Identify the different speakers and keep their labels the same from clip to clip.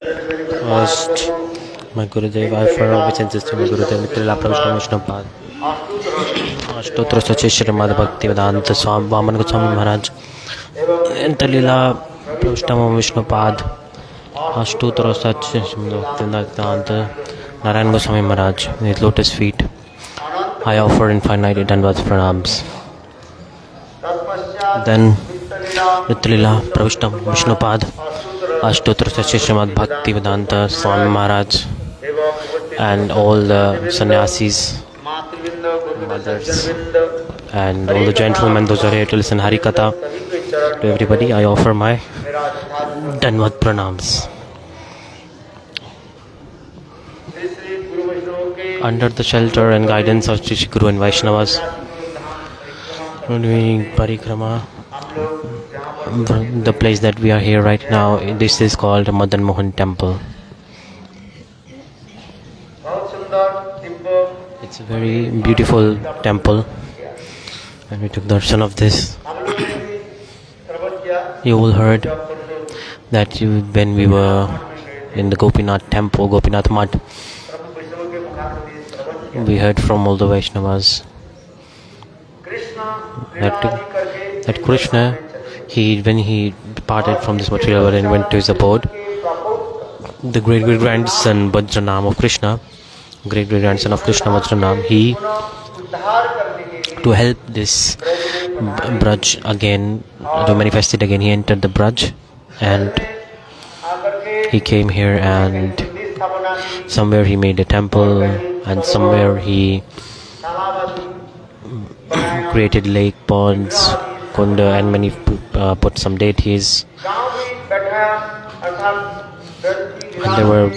Speaker 1: First, my Gurudev, I affirm obedience to my Gurudev, Nitrila Prabhupada Vishnupad. Ashtotra Sachishra Madha Bhakti Vedanta Swami Vaman Goswami Maharaj. Nitrila Prabhupada Vishnupad. Ashtotra Sachishra Vedanta Narayan Goswami Maharaj. With lotus feet, I offer infinite Dandavats pranams. Then, Nitrila Prabhupada Vishnupad. Ashtotra Sachishra Bhakti Vedanta Swami Maharaj and all the sannyasis, mothers and all the gentlemen, those are here to listen harikatha. To everybody I offer my Danvat pranams. Under the shelter and guidance of Shri Guru and Vaisnavas, doing parikrama. The place that we are here right now, this is called Madhan-mohan temple. It's a very beautiful temple, and we took darshan of this. You all heard that when we were in the Gopinath temple, Gopinath Mat, we heard from all the Vaisnavas that Krishna, when he departed from this material world and went to his abode, the great-great-grandson Vajranam of Krishna, great-great-grandson of Krishna Vajranam, he, to help this Braj again, to manifest it again, he entered the Braj and he came here, and somewhere he made a temple, and somewhere he created lake, ponds, kunda, and many put some deities. And there were,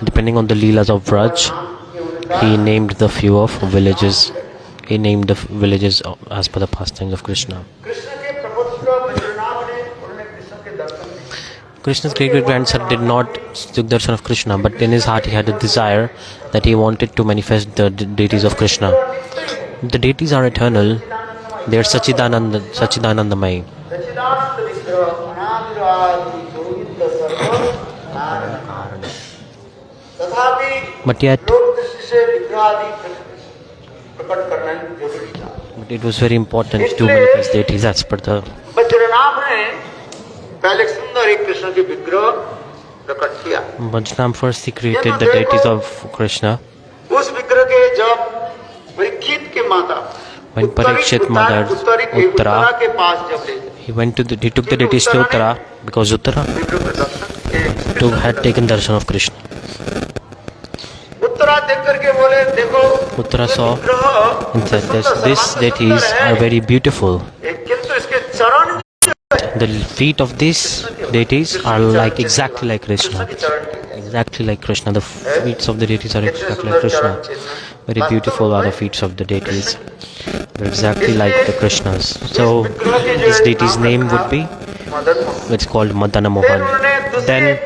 Speaker 1: depending on the leelas of Vraj, he named the few of villages. He named the villages as per the pastimes of Krishna. Krishna's great-great-grandson did not took darshan of Krishna, but in his heart he had a desire that he wanted to manifest the deities of Krishna. The deities are eternal. They are Sachidanandamai. But yet, it was very important to manifest deities as per the. Vajranam first he created the deities of Krishna. When Parikshit mother Uttara, he took the deities to Uttara because Uttara had taken darshan of Krishna. Uttara saw and said, these deities are very beautiful. The feet of these deities are exactly like Krishna. Exactly like Krishna. The feet of the deities are exactly like Krishna. Very beautiful are the feet of the deities. They're exactly like the Krishnas. So this deity's name would be, it's called Madana-mohan. Then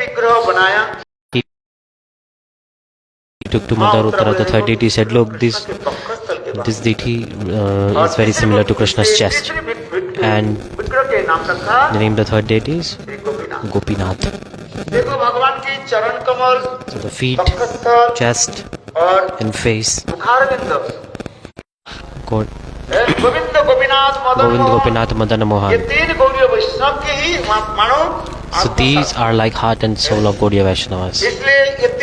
Speaker 1: he took to Mother Uttara, the third deity, said, look, this deity is very similar to Krishna's chest. And the name of the third deity is Gopinath. So the feet, chest and face, Govinda, Gopinath, Madana-mohan. So these are like heart and soul of Gaudiya Vaishnavas.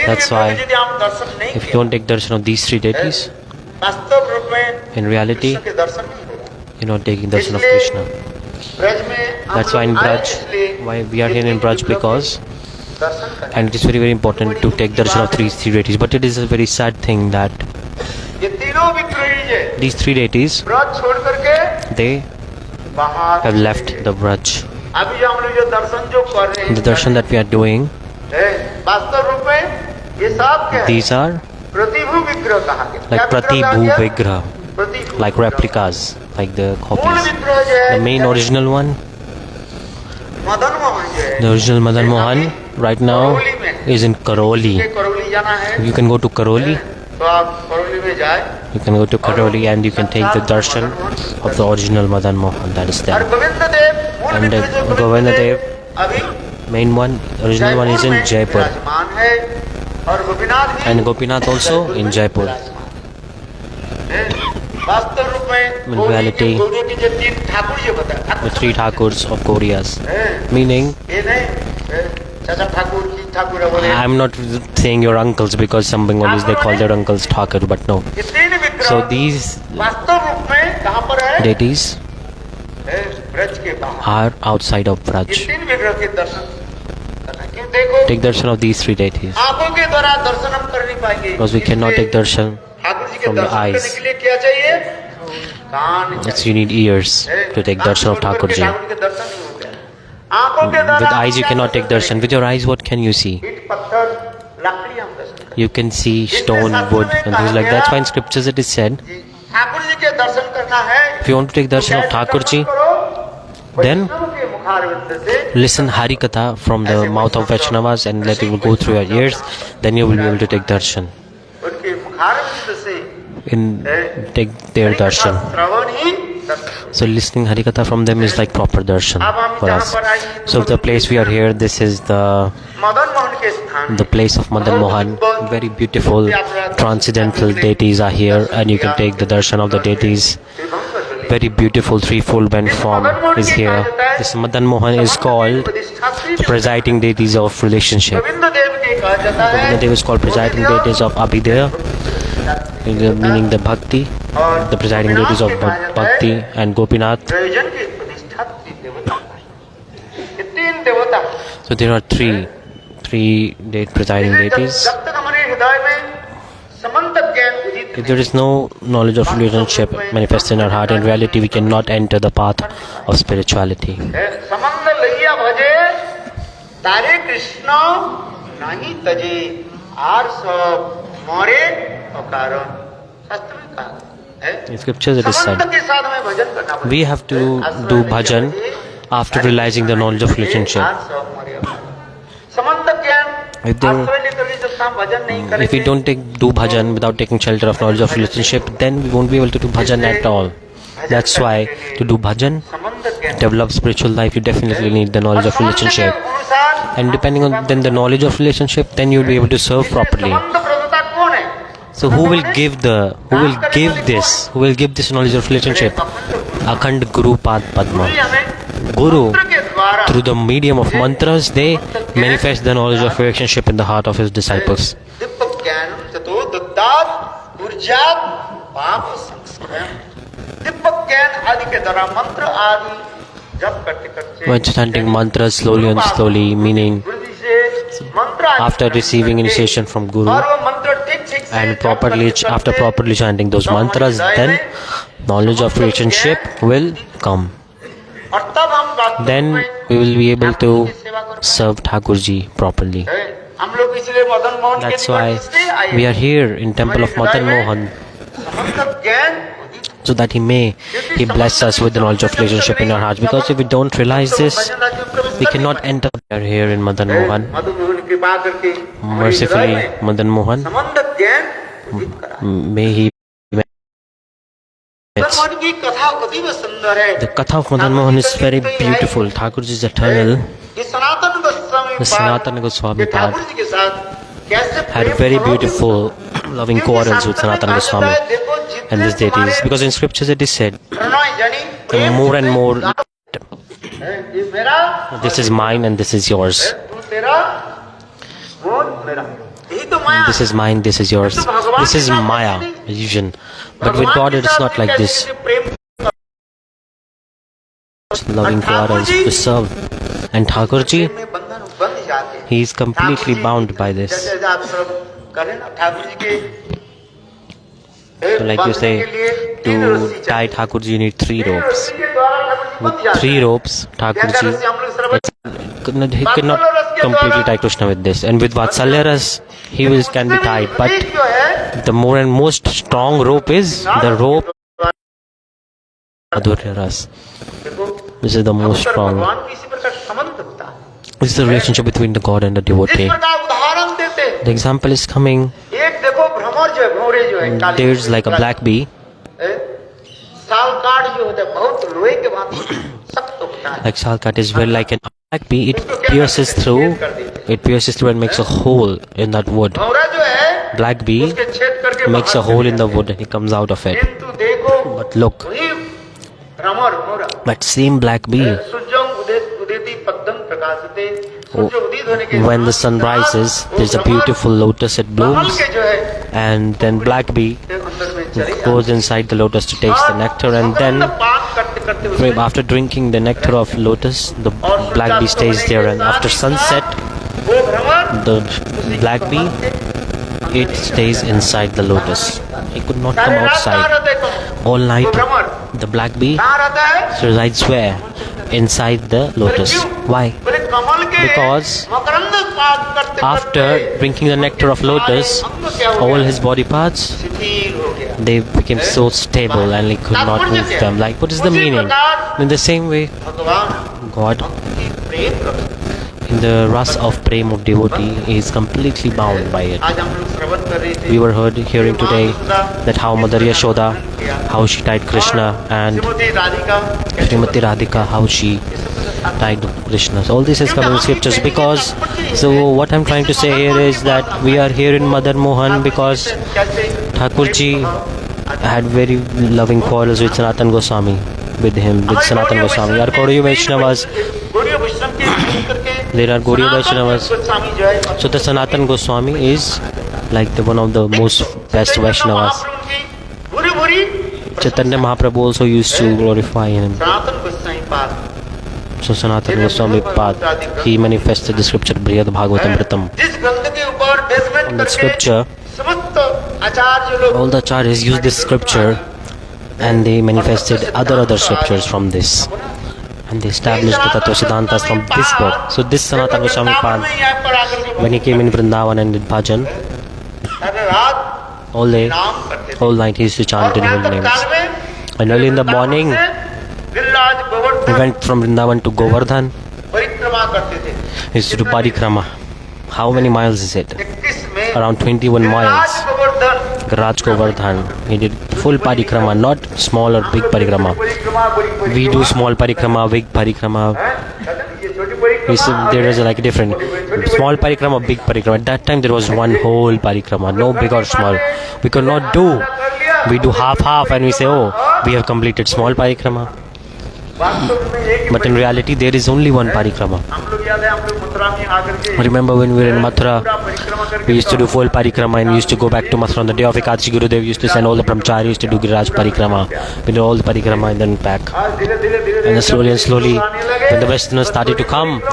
Speaker 1: That's why if you don't take darshan of these three deities, in reality, you're not taking darshan of Krishna. That's why in Braj, why we are here in Braj, because, and it is very, very important to take darshan of three deities. But it is a very sad thing that these three deities, they have left the Braj. The darshan that we are doing, these are like Pratibhu Vigraha, like replicas, like the copies. The main original one, the original Madhan-mohan, right now is in Karoli. You can go to Karoli. You can go to Karoli and you can take the darshan of the original Madhan-mohan that is there. And Govinda Dev Main one, original one is in Jaipur. And Gopinath also in Jaipur. In reality, the three Thakurs of Glorias. Meaning, I am not saying your uncles because some Bengalis they call their uncles Thakur, but no. So these deities are outside of Vraj. Take darshan of these three deities. Because we cannot take darshan from the eyes. It's you need ears to take darshan of Thakurji. With eyes you cannot take darshan. With your eyes what can you see? You can see stone, wood and things like that. That's why in scriptures it is said, if you want to take darshan of Thakurji, then listen harikatha from the mouth of Vaisnavas and let it go through your ears, then you will be able to take darshan. Take their darshan. So listening harikatha from them is like proper darshan for us. So the place we are here, this is the place of Madhan-mohan. Very beautiful transcendental deities are here and you can take the darshan of the deities. Very beautiful threefold bent form is here. This Madhan-mohan is called the presiding deities of relationship. Govinda is called presiding deities of abhideya, meaning the bhakti, the presiding deities of bhakti, and Gopinath. So there are three presiding deities. If there is no knowledge of relationship manifested in our heart, in reality we cannot enter the path of spirituality. In scriptures it is said, we have to do bhajan after realizing the knowledge of relationship. If we don't do bhajan without taking shelter of knowledge of relationship, then we won't be able to do bhajan at all. That's why to do bhajan, develop spiritual life, you definitely need the knowledge of relationship. And depending on then the knowledge of relationship, then you'll be able to serve properly. So who will give this knowledge of relationship? Akhand Guru Pad Padma. Guru, through the medium of mantras, they manifest the knowledge of relationship in the heart of his disciples. When chanting mantras slowly and slowly, meaning after receiving initiation from Guru and after properly chanting those mantras, then knowledge of relationship will come. Then we will be able to serve Thakurji properly. That's why we are here in temple of Madhan-mohan, so that he bless us with the knowledge of relationship in our hearts. Because if we don't realize this, we cannot enter. We are here in Madhan-mohan. Mercifully, Madhan-mohan, may he. The katha of Madhan-mohan is very beautiful. Thakurji is eternal. The Sanatana Gosvami had very beautiful loving quarrels with Sanatana Gosvami and his deities. Because in scriptures it is said, more and more, this is mine and this is yours. This is mine, this is yours. This is Maya, illusion. But with God it is not like this. Loving quarrels to serve. And Thakurji, he is completely bound by this. So like you say, to tie Thakurji you need 3 ropes. With 3 ropes, Thakurji, he cannot completely tie Krishna with this. And with Vatsalya Ras, can be tied. But the more and most strong rope is the rope Madhurya Ras. This is the most strong. This is the relationship between the God and the devotee. The example is coming. There's like a black bee. Like shalkat is very like an black bee, it pierces through and makes a hole in that wood. Black bee makes a hole in the wood and he comes out of it. But look, that same black bee, when the sun rises, there's a beautiful lotus, it blooms, and then black bee goes inside the lotus to taste the nectar, and then after drinking the nectar of lotus, the black bee stays there, and after sunset, the black bee, it stays inside the lotus. It could not come outside. All night, the black bee resides where? Inside the lotus. Why? Because after drinking the nectar of lotus, all his body parts, they became so stable and he could not move them. Like, what is the meaning? In the same way, God, in the rasa of prema of devotee, is completely bound by it. We were hearing today that how Mother Yashoda, how she tied Krishna, and Srimati Radhika, how she tied Krishna. So all this is coming in scriptures. Because, so what I'm trying to say here is that we are here in Madhan-mohan because Thakurji had very loving quarrels with Sanatana Gosvami, with Sanatana Gosvami. There are Gaudiya Vaisnavas. There are Gaudiya Vaisnavas. So the Sanatana Goswami is like one of the most best Vaisnavas. Chaitanya Mahaprabhu also used to glorify him. So Sanatana Goswami Pad, he manifested the scripture Brihad Bhagavatamritam. In that scripture, all the acharyas used this scripture and they manifested other scriptures from this. And they established the Tattva Siddhantas from this book. So this Sanatana Goswami Pad, when he came in Vrindavan and did bhajan, all day, all night he used to chant in holy names. And early in the morning, he went from Vrindavan to Govardhan. He used to do parikrama. How many miles is it? Around 21 miles. Raj Govardhan. He did full parikrama, not small or big parikrama. We do small parikrama, big parikrama. There is like a different small parikrama, big parikrama. At that time there was one whole parikrama, no big or small. We could not do. We do half and we say, oh, we have completed small parikrama. But in reality, there is only one parikrama. Remember when we were in Mathura, we used to do full parikrama and we used to go back to Mathura on the day of Ekadashi. Gurudev used to send all the brahmacharis to do Giraj parikrama. We did all the parikrama and then back. And then slowly, when the Westerners started to come,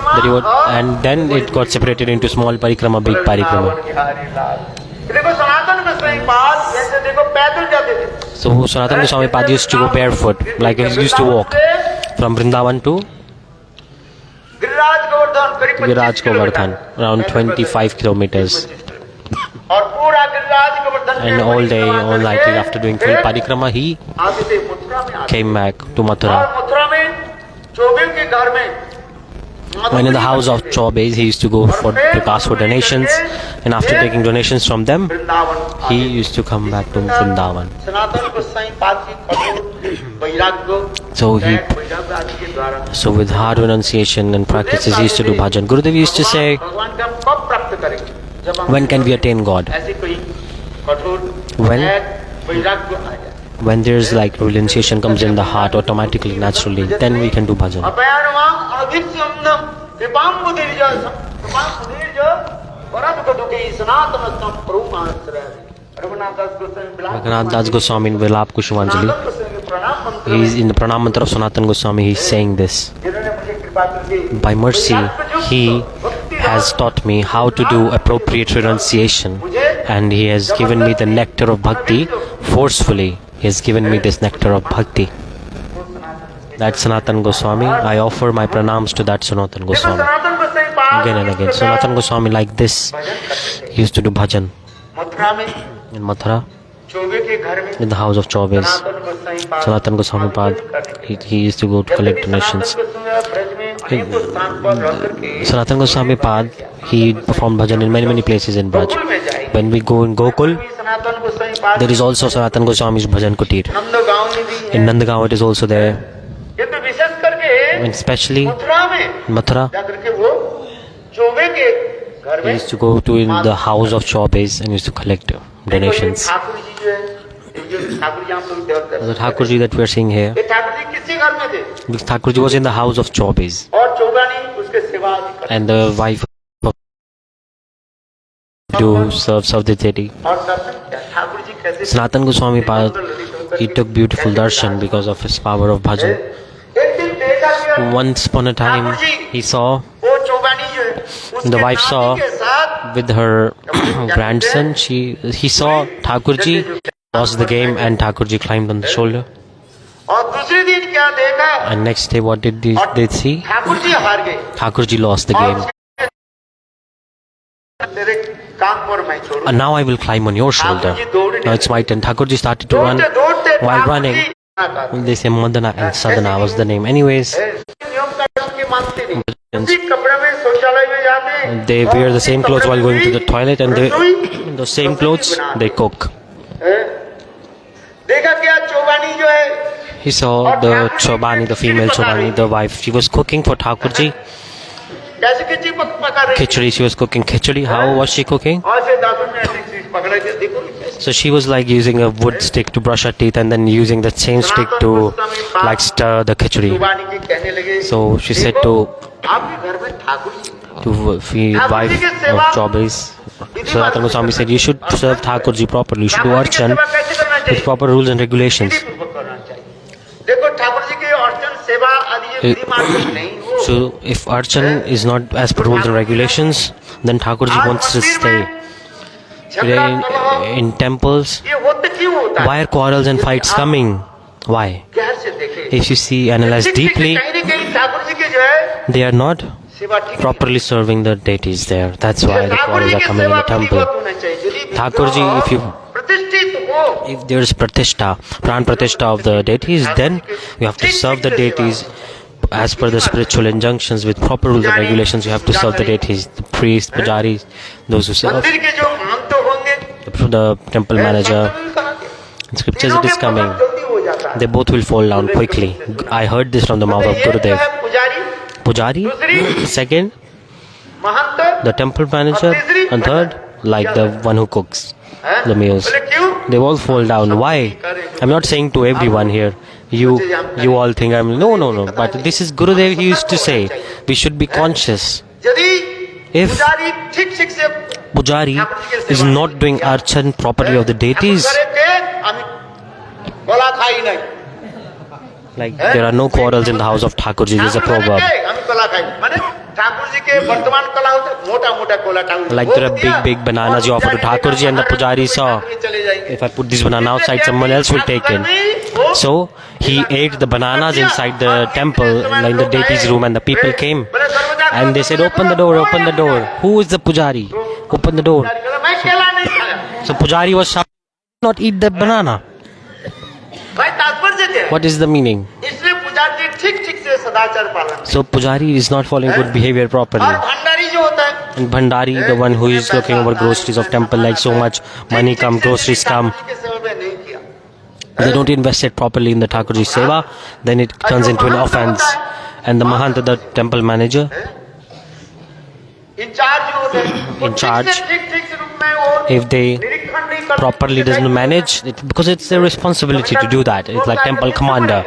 Speaker 1: and then it got separated into small parikrama, big parikrama. So Sanatana Goswami Pad used to go barefoot, like he used to walk from Vrindavan to Giraj Govardhan, around 25 kilometers. And all day, all night, after doing full parikrama, he came back to Mathura. When in the house of Chaubes, he used to go to ask for donations, and after taking donations from them, he used to come back to Vrindavan. So with hard renunciation and practices, he used to do bhajan. Gurudev used to say, when can we attain God? When there's like renunciation comes in the heart automatically, naturally, then we can do bhajan. Raghunath Das Goswami in Vilap Kusumanjali, he's in the pranam mantra of Sanatana Goswami, he's saying this. By mercy, he has taught me how to do appropriate renunciation, and he has given me the nectar of bhakti forcefully. He has given me this nectar of bhakti. That's Sanatana Goswami. I offer my pranams to that Sanatana Goswami. Again and again. Sanatana Goswami like this, he used to do bhajan. In Mathura, in the house of Chaubes, Sanatana Goswami Pad, he used to go to collect donations. Sanatana Goswami Pad, he performed bhajan in many places in Braj. When we go in Gokul, there is also Sanatana Goswami's bhajan kutir. In Nandagaon it is also there. and especially Mathura, he used to go to in the house of Chaubes and used to collect donations. The Thakurji that we are seeing here, this Thakurji was in the house of Chaubes, and the wife to serve the deity. Sanatana Gosvami Pad, he took beautiful darshan because of his power of bhajan. Once upon a time, he saw, the wife saw with her grandson, he saw Thakurji lost the game and Thakurji climbed on the shoulder. And next day, what did they see? Thakurji lost the game. And now I will climb on your shoulder. Now it's my turn. Thakurji started to run. While running, they say Madana and Sadhana was the name. Anyways, they wear the same clothes while going to the toilet, and in those same clothes they cook. He saw the Chobani, the female Chobani, the wife. She was cooking for Thakurji. Khichdi, she was cooking khichdi. How was she cooking? So she was like using a wood stick to brush her teeth and then using the same stick to like stir the khichdi. So she said to the wife of Chaubes, Sanatana Goswami said, you should serve Thakurji properly, you should do archan with proper rules and regulations. So if archan is not as per rules and regulations, then Thakurji wants to stay. In temples, why are quarrels and fights coming? Why? If you see, analyze deeply, they are not properly serving the deities there. That's why the quarrels are coming in the temple. Thakurji, if there is pratishtha, pran pratishtha of the deities, then you have to serve the deities as per the spiritual injunctions with proper rules and regulations. You have to serve the deities, the priests, pujaris, those who serve, the temple manager. In scriptures it is coming. They both will fall down quickly. I heard this from the mouth of Gurudev. Pujari, second, the temple manager, and third, like the one who cooks the meals. They all fall down. Why? I'm not saying to everyone here. You all think I'm no. But this is Gurudev. He used to say we should be conscious. If Pujari is not doing archan properly of the deities, like there are no quarrels in the house of Thakurji. There is a proverb. Like there are big bananas you offer to Thakurji, and the Pujari saw, if I put this banana outside, someone else will take it. So he ate the bananas inside the temple, like in the deity's room, and the people came and they said, open the door. Who is the Pujari? Open the door. So Pujari was shouting, not eat the banana. What is the meaning? So Pujari is not following good behavior properly. And Bhandari, the one who is looking over groceries of temple, like so much money come, groceries come, they don't invest it properly in the Thakurji Seva, then it turns into an offense. And the Mahanta, the temple manager, in charge, if they properly doesn't manage it, because it's their responsibility to do that. It's like temple commander.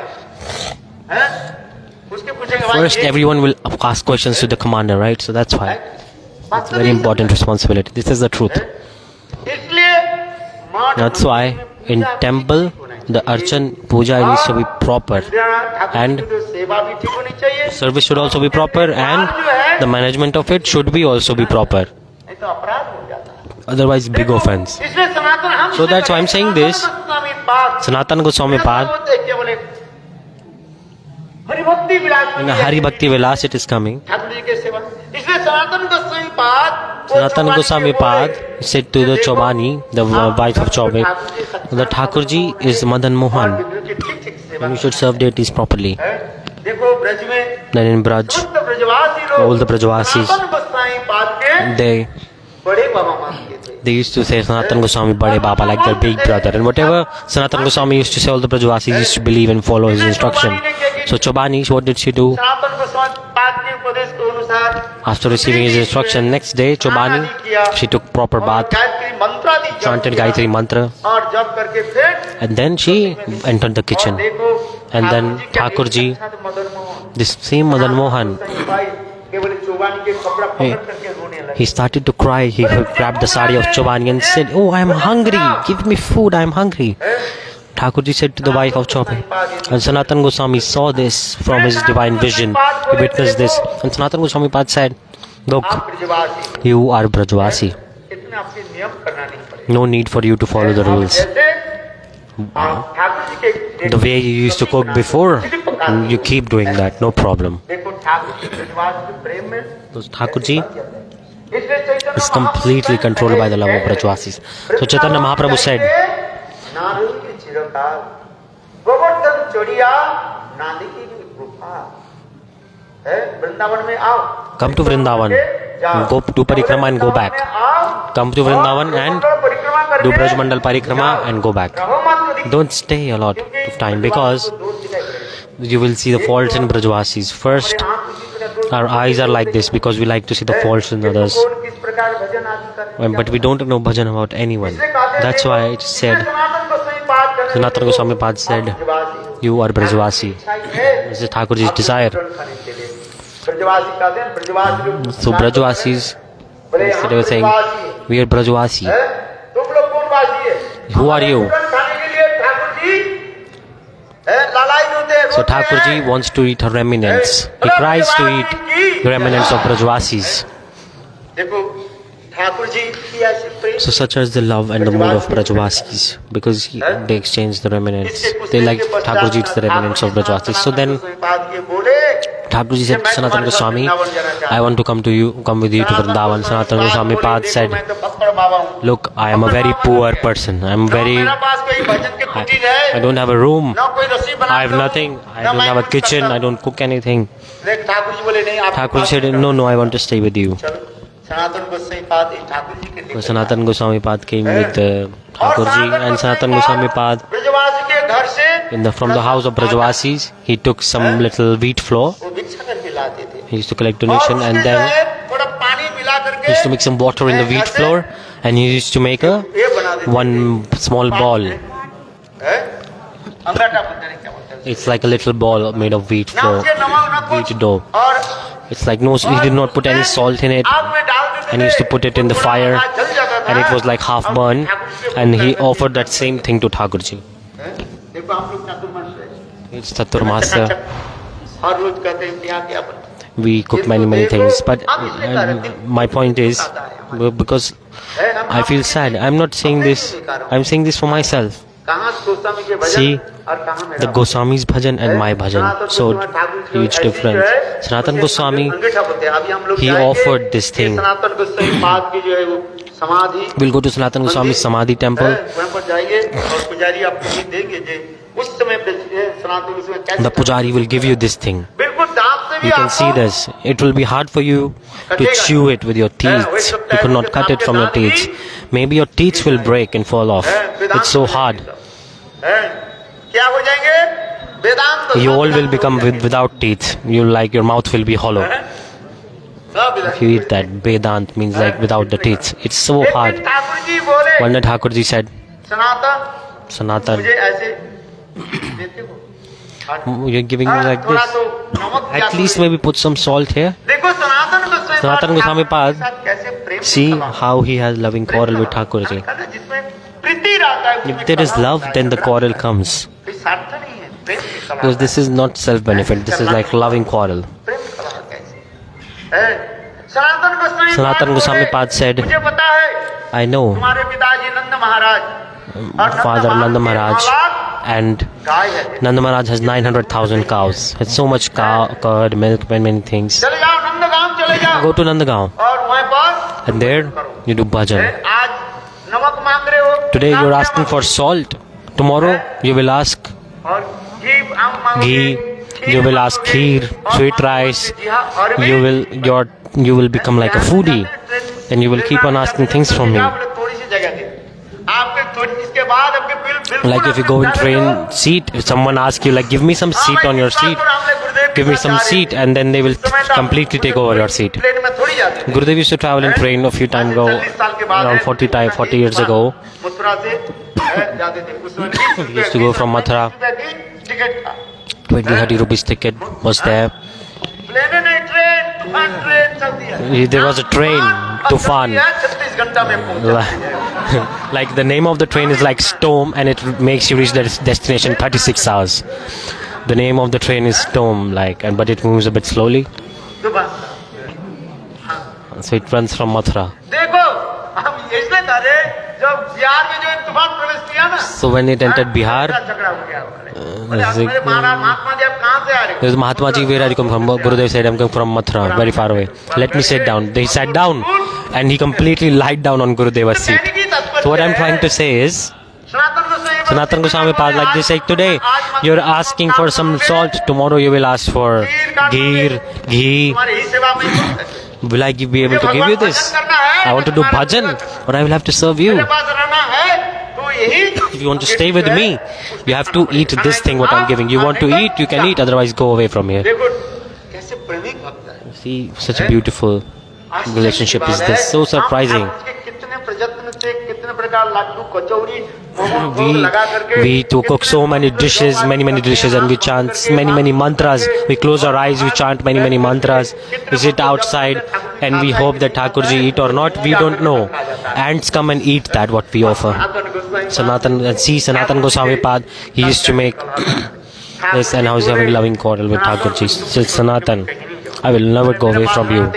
Speaker 1: First, everyone will ask questions to the commander, right? So that's why it's very important responsibility. This is the truth. That's why in temple the archan puja needs to be proper, and service should also be proper, and the management of it should be also be proper. Otherwise, big offense. So that's why I'm saying this. Sanatana Gosvami Pad, in a Bhakti-vilasa it is coming. Sanatana Gosvami Pad said to the Chobani, the wife of Chaube, that Thakurji is Madhan-mohan, and you should serve deities properly. Then in Braj, all the Brajavasis, they they used to say Sanatana Goswami Bade Baba, like their big brother. And whatever Sanatana Goswami used to say, all the Brajavasis used to believe and follow his instruction. So Chobani, what did she do? After receiving his instruction, next day, Chobani, she took proper bath, chanted Gayatri Mantra, and then she entered the kitchen. And then Thakurji, this same Madhan-mohan, he started to cry. He grabbed the sari of Chobani and said, "Oh, I am hungry. Give me food. I am hungry." Thakurji said to the wife of Chobani. And Sanatana Goswami saw this from his divine vision. He witnessed this. And Sanatana Goswami Pad said, "Look, you are Brajavasi. No need for you to follow the rules. The way you used to cook before, you keep doing that, no problem." So Thakurji is completely controlled by the love of Brajavasis. So Chaitanya Mahaprabhu said, "Come to Vrindavan, go do parikrama and go back. Come to Vrindavan and do Braj Mandal parikrama and go back. Don't stay a lot of time, because you will see the faults in Brajavasis. First, our eyes are like this because we like to see the faults in others, but we don't know bhajan about anyone. That's why it said, Sanatana Goswami Pad said, you are Brajavasi. This is Thakurji's desire. So Brajavasis, they were saying, we are Brajavasi. Who are you? So Thakurji wants to eat her remnants. He cries to eat the remnants of Brajavasis. So such as the love and the mood of Brajavasis, because they exchange the remnants. They like Thakurji eats the remnants of Brajavasis. So then Thakurji said to Sanatana Goswami, I want to come with you to Vrindavan. Sanatana Goswami Pad said, look, I am a very poor person. I don't have a room. I have nothing. I don't have a kitchen. I don't cook anything. Thakurji said, no, I want to stay with you. Sanatana Goswami Pad came with Thakurji, and Sanatana Goswami Pad, from the house of Brajavasis, he took some little wheat flour. He used to collect donation, and then he used to mix some water in the wheat flour, and he used to make one small ball. It's like a little ball made of wheat flour, wheat dough. It's like he did not put any salt in it, and he used to put it in the fire, and it was like half burned, and he offered that same thing to Thakurji. It's Chaturmasya. We cook many things, but my point is, because I feel sad, I'm not saying this, I'm saying this for myself. See, the Goswami's bhajan and my bhajan, so huge difference. Sanatana Goswami, he offered this thing. We'll go to Sanatana Goswami's Samadhi temple. The pujari will give you this thing. You can see this. It will be hard for you to chew it with your teeth. You could not cut it from your teeth. Maybe your teeth will break and fall off. It's so hard. You all will become without teeth. Your mouth will be hollow. If you eat that, Vedant means like without the teeth. It's so hard. One day Thakurji said, Sanatan, you're giving me like this. At least maybe put some salt here. Sanatana Goswami Pad, see how he has loving quarrel with Thakurji. If there is love, then the quarrel comes. Because this is not self-benefit, this is like loving quarrel. Sanatana Goswami Pad said, I know Father Nanda Maharaj, and Nanda Maharaj has 900,000 cows. It's so much curd, milk, and many things. Go to Nandagaon, and there you do bhajan. Today you are asking for salt. Tomorrow you will ask ghee. You will ask kheer, sweet rice. You will become like a foodie, and you will keep on asking things from me. Like if you go in train seat, if someone asks you like, give me some seat on your seat, give me some seat, and then they will completely take over your seat. Gurudev used to travel in train a few times ago, around 40 years ago. He used to go from Mathura. 20-30 rupees ticket was there. There was a train, Tufan. Like the name of the train is like Storm, and it makes you reach the destination 36 hours. The name of the train is Storm, but it moves a bit slowly. So it runs from Mathura. So when it entered Bihar, there's Mahatma Ji, where are you come from? Gurudev said, I'm coming from Mathura, very far away. Let me sit down. They sat down and he completely lied down on Gurudeva's seat. So what I'm trying to say is, Sanatana Goswami Pad, like they say, today you're asking for some salt, tomorrow you will ask for ghee. Will I be able to give you this? I want to do bhajan, or I will have to serve you. If you want to stay with me, you have to eat this thing what I'm giving. You want to eat, you can eat, otherwise go away from here. See, such a beautiful relationship is this, so surprising. We to cook so many dishes, many dishes, and we chant many mantras. We close our eyes, we chant many mantras. We sit outside and we hope that Thakurji eat or not, we don't know. Ants come and eat that what we offer. Sanatana Goswami Pad, he used to make this, and how he's having loving quarrel with Thakurji. So Sanatan, I will never go away from you.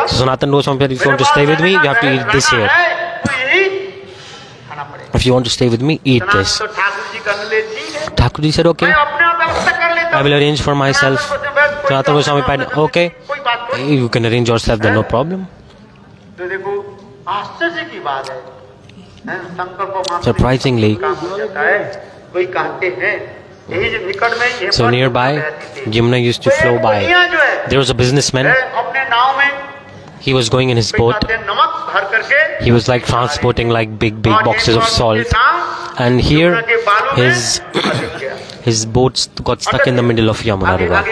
Speaker 1: So Sanatana Goswami Pad, if you want to stay with me, you have to eat this here. If you want to stay with me, eat this. Thakurji said, okay, I will arrange for myself. Sanatana Goswami Pad, okay, you can arrange yourself, then no problem. Surprisingly, so nearby, Yamuna used to flow by. There was a businessman. He was going in his boat. He was like transporting like big boxes of salt. And here, his boat got stuck in the middle of Yamuna river.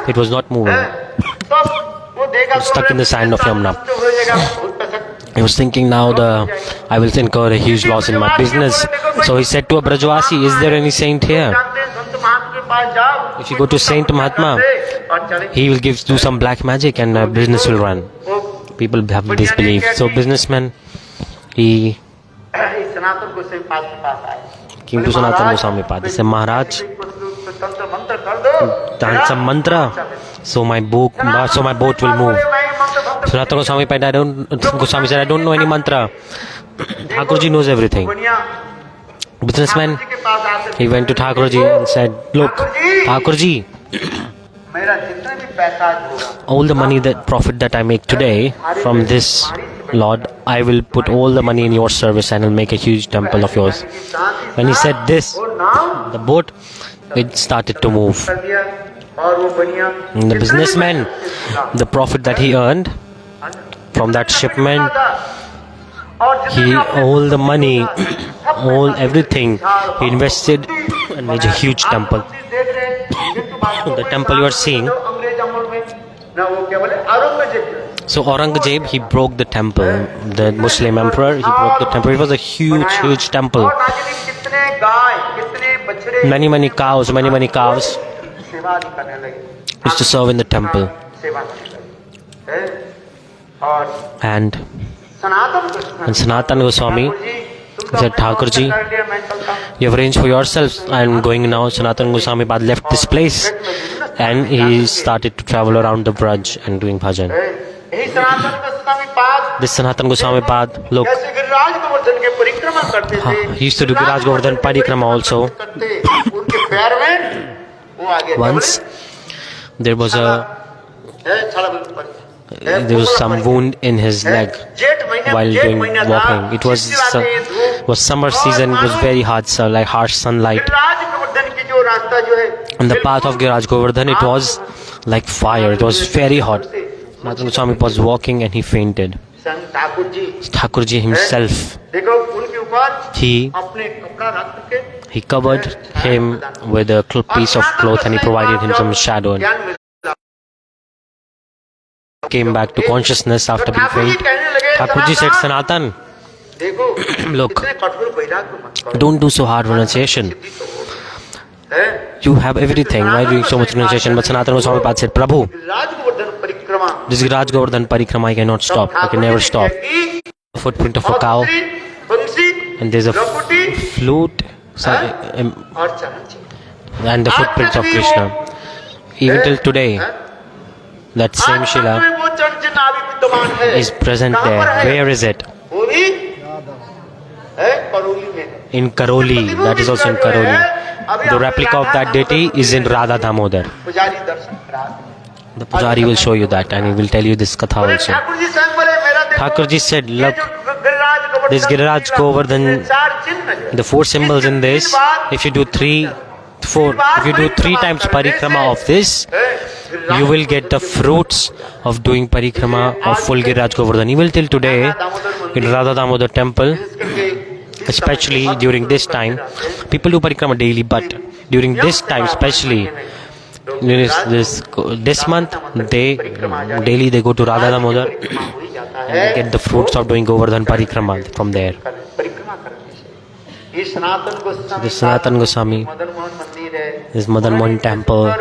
Speaker 1: It was not moving. It was stuck in the sand of Yamuna. He was thinking, now I will incur a huge loss in my business. So he said to a Brajavasi, is there any saint here? If you go to Saint Mahatma, he will do some black magic and business will run. People have this belief. So businessman, he came to Sanatana Goswami Pad. He said, Maharaj, chant some mantra, so my boat will move. Sanatana Goswami Pad, Goswami said, I don't know any mantra. Thakurji knows everything. Businessman, he went to Thakurji and said, look, Thakurji, all the money, profit that I make today from this Lord, I will put all the money in your service and I'll make a huge temple of yours. When he said this, the boat, it started to move. And the businessman, the profit that he earned from that shipment, all the money, everything, he invested and made a huge temple. The temple you are seeing. So Aurangzeb, he broke the temple. The Muslim emperor, he broke the temple. It was a huge temple. Many cows used to serve in the temple. And Sanatana Goswami said, Thakurji, you have arranged for yourself. I am going now. Sanatana Goswami Pad left this place and he started to travel around the Vraja and doing bhajan. This Sanatana Goswami Pad, look, he used to do Giraj Govardhan parikrama also. Once there was some wound in his leg while walking. It was summer season. It was very hot, like harsh sunlight. And the path of Giraj Govardhan, it was like fire. It was very hot. Madana Goswami was walking and he fainted. Thakurji himself, he covered him with a piece of cloth and he provided him some shadow. And came back to consciousness after being faint. Thakurji said, Sanatan, look, don't do so hard renunciation. You have everything. Why doing so much renunciation? But Sanatana Goswami said, Prabhu, this Raj Govardhan parikrama I cannot stop. I can never stop. The footprint of a cow, and there's a flute, and the footprint of Krishna. Even till today, that same Shila is present there. Where is it? In Karoli. That is also in Karoli. The replica of that deity is in Radha Damodar. The Pujari will show you that and he will tell you this katha also. Thakurji said, look, this Giriraj Govardhan, the 4 symbols in this, if you do 3 times parikrama of this, you will get the fruits of doing parikrama of full Giriraj Govardhan. Even till today, in Radha Damodar temple, especially during this time, people do parikrama daily, but during this time especially, this month, daily they go to Radha Damodar and they get the fruits of doing Govardhan parikrama from there. The Sanatana Gosvami, this Madhan-mohan temple,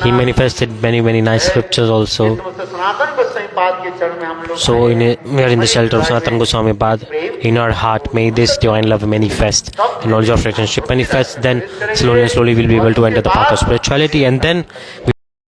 Speaker 1: he manifested many nice scriptures also. So we are in the shelter of Sanatana Goswami Pad. In our heart, may this divine love manifest, the knowledge of relationship manifest. Then slowly we'll be able to enter the path of spirituality, and then